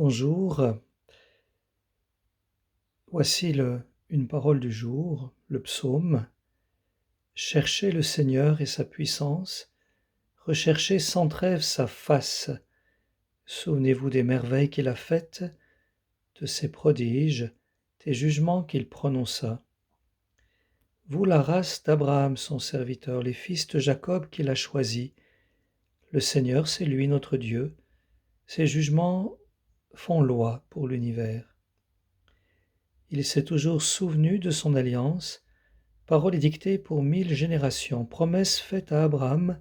Bonjour, voici une parole du jour, le psaume. Cherchez le Seigneur et sa puissance, recherchez sans trêve sa face. Souvenez-vous des merveilles qu'il a faites, de ses prodiges, des jugements qu'il prononça. Vous la race d'Abraham son serviteur, les fils de Jacob qu'il a choisis. Le Seigneur, c'est lui notre Dieu, ses jugements font loi pour l'univers. Il s'est toujours souvenu de son alliance. Parole édictée pour 1000 générations, promesse faite à Abraham,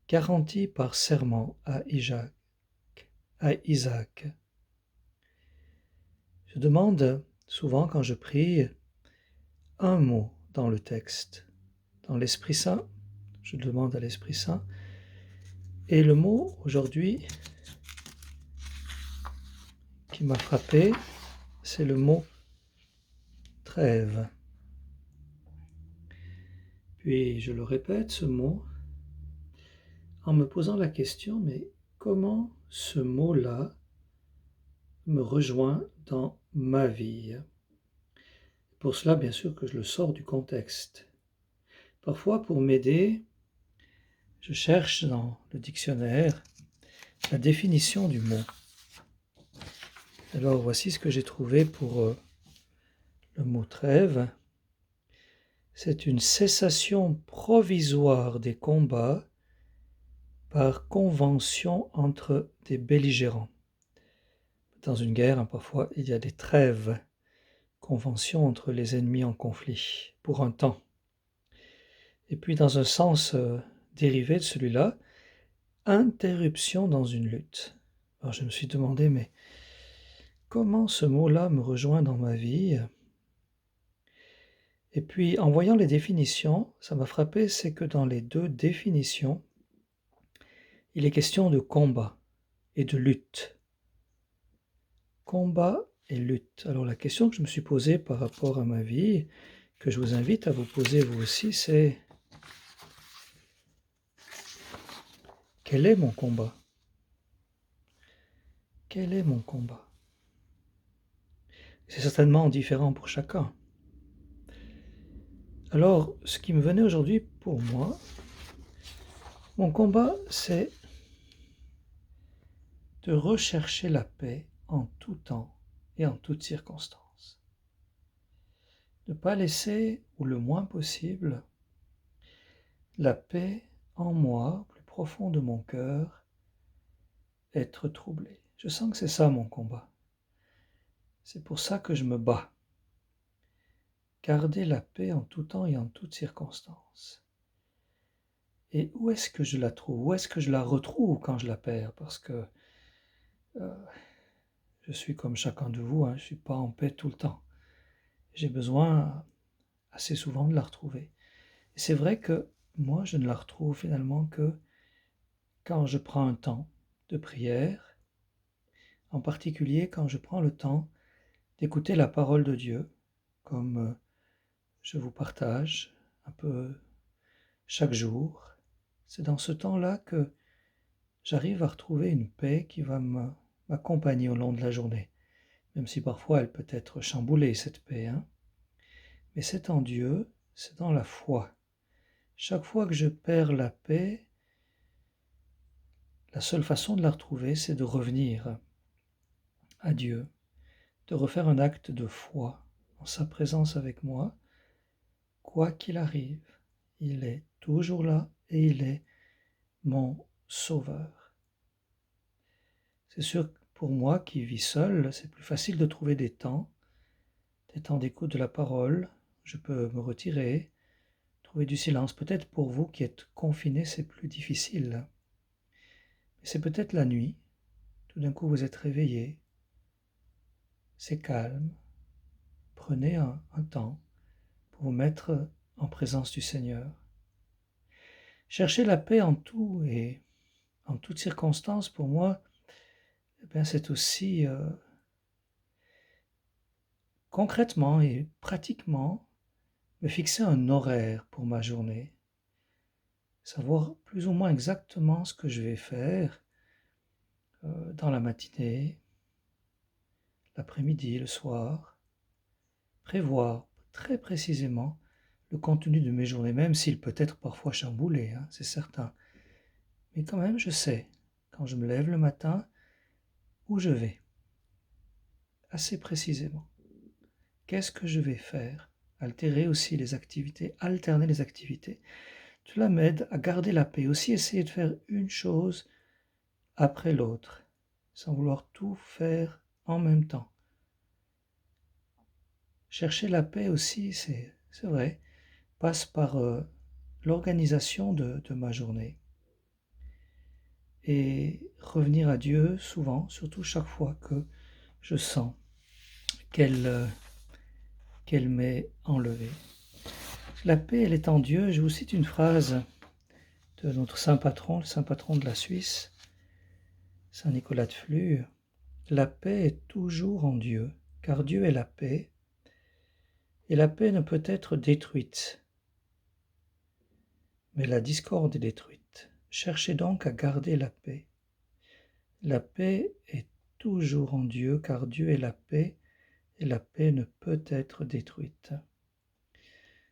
garantie par serment à Isaac. Je demande souvent quand je prie un mot dans le texte. Dans l'Esprit Saint, je demande à l'Esprit Saint. Et le mot aujourd'hui qui m'a frappé, c'est le mot trêve. Puis je le répète, ce mot, en me posant la question, mais comment ce mot-là me rejoint dans ma vie? Pour cela, bien sûr, que je le sors du contexte. Parfois, pour m'aider, je cherche dans le dictionnaire la définition du mot. Alors, voici ce que j'ai trouvé pour le mot trêve. C'est une cessation provisoire des combats par convention entre des belligérants. Dans une guerre, parfois, il y a des trêves, conventions entre les ennemis en conflit, pour un temps. Et puis, dans un sens dérivé de celui-là, interruption dans une lutte. Alors je me suis demandé, mais comment ce mot-là me rejoint dans ma vie? Et puis, en voyant les définitions, ça m'a frappé, c'est que dans les deux définitions, il est question de combat et de lutte. Combat et lutte. Alors la question que je me suis posée par rapport à ma vie, que je vous invite à vous poser vous aussi, c'est: quel est mon combat? Quel est mon combat? C'est certainement différent pour chacun. Alors, ce qui me venait aujourd'hui pour moi, mon combat, c'est de rechercher la paix en tout temps et en toutes circonstances. Ne pas laisser, ou le moins possible, la paix en moi, au plus profond de mon cœur, être troublée. Je sens que c'est ça mon combat. C'est pour ça que je me bats. Garder la paix en tout temps et en toutes circonstances. Et où est-ce que je la trouve? Où est-ce que je la retrouve quand je la perds? Parce que je suis comme chacun de vous, je ne suis pas en paix tout le temps. J'ai besoin assez souvent de la retrouver. Et c'est vrai que moi, je ne la retrouve finalement que quand je prends un temps de prière, en particulier quand je prends le temps d'écouter la parole de Dieu, comme je vous partage un peu chaque jour. C'est dans ce temps-là que j'arrive à retrouver une paix qui va m'accompagner au long de la journée, même si parfois elle peut être chamboulée, cette paix. Mais c'est en Dieu, c'est dans la foi. Chaque fois que je perds la paix, la seule façon de la retrouver, c'est de revenir à Dieu, de refaire un acte de foi en sa présence avec moi. Quoi qu'il arrive, il est toujours là et il est mon sauveur. C'est sûr que pour moi qui vis seul, c'est plus facile de trouver des temps d'écoute de la parole. Je peux me retirer, trouver du silence. Peut-être pour vous qui êtes confinés, c'est plus difficile. Mais c'est peut-être la nuit. Tout d'un coup, vous êtes réveillé. C'est calme. Prenez un temps pour vous mettre en présence du Seigneur. Chercher la paix en tout et en toutes circonstances, pour moi, c'est aussi concrètement et pratiquement me fixer un horaire pour ma journée, savoir plus ou moins exactement ce que je vais faire dans la matinée, l'après-midi, le soir, prévoir très précisément le contenu de mes journées, même s'il peut être parfois chamboulé, hein, c'est certain. Mais quand même, je sais, quand je me lève le matin, où je vais, assez précisément. Qu'est-ce que je vais faire? Alterner les activités. Cela m'aide à garder la paix. Aussi essayer de faire une chose après l'autre, sans vouloir tout faire en même temps. Chercher la paix aussi, c'est vrai, passe par l'organisation de ma journée. Et revenir à Dieu souvent, surtout chaque fois que je sens qu'elle m'est enlevée. La paix, elle est en Dieu. Je vous cite une phrase de notre saint patron, le saint patron de la Suisse, saint Nicolas de Flue. La paix est toujours en Dieu, car Dieu est la paix, et la paix ne peut être détruite, mais la discorde est détruite. Cherchez donc à garder la paix. La paix est toujours en Dieu, car Dieu est la paix, et la paix ne peut être détruite.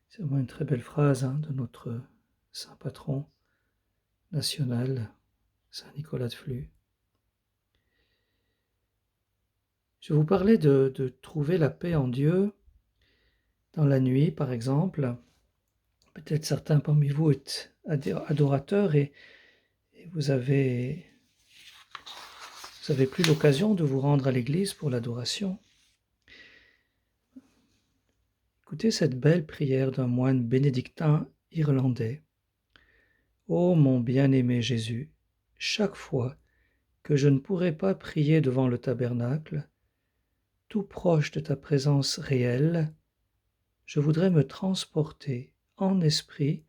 C'est vraiment une très belle phrase de notre saint patron national, saint Nicolas de Flue. Je vous parlais de trouver la paix en Dieu dans la nuit, par exemple. Peut-être certains parmi vous êtes adorateurs et vous avez plus l'occasion de vous rendre à l'église pour l'adoration. Écoutez cette belle prière d'un moine bénédictin irlandais. Ô mon bien-aimé Jésus, chaque fois que je ne pourrai pas prier devant le tabernacle, tout proche de ta présence réelle, je voudrais me transporter en esprit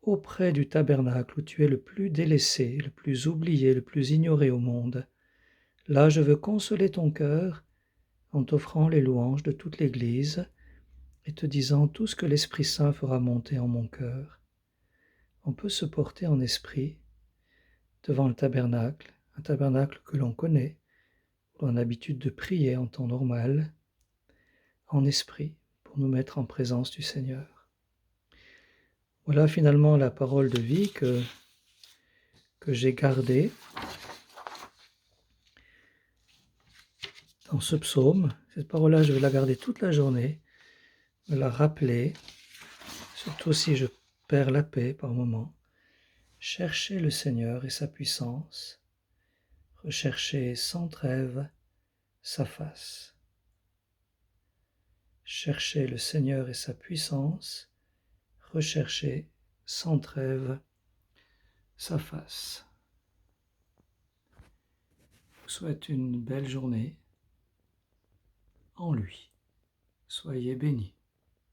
auprès du tabernacle où tu es le plus délaissé, le plus oublié, le plus ignoré au monde. Là, je veux consoler ton cœur en t'offrant les louanges de toute l'Église et te disant tout ce que l'Esprit Saint fera monter en mon cœur. On peut se porter en esprit devant le tabernacle, un tabernacle que l'on connaît, où l'on a l'habitude de prier en temps normal, en esprit, pour nous mettre en présence du Seigneur. Voilà finalement la parole de vie que j'ai gardée dans ce psaume. Cette parole-là, je vais la garder toute la journée, me la rappeler, surtout si je perds la paix par moments. Cherchez le Seigneur et sa puissance, recherchez sans trêve sa face. Cherchez le Seigneur et sa puissance, recherchez sans trêve sa face. Je vous souhaite une belle journée en lui. Soyez bénis.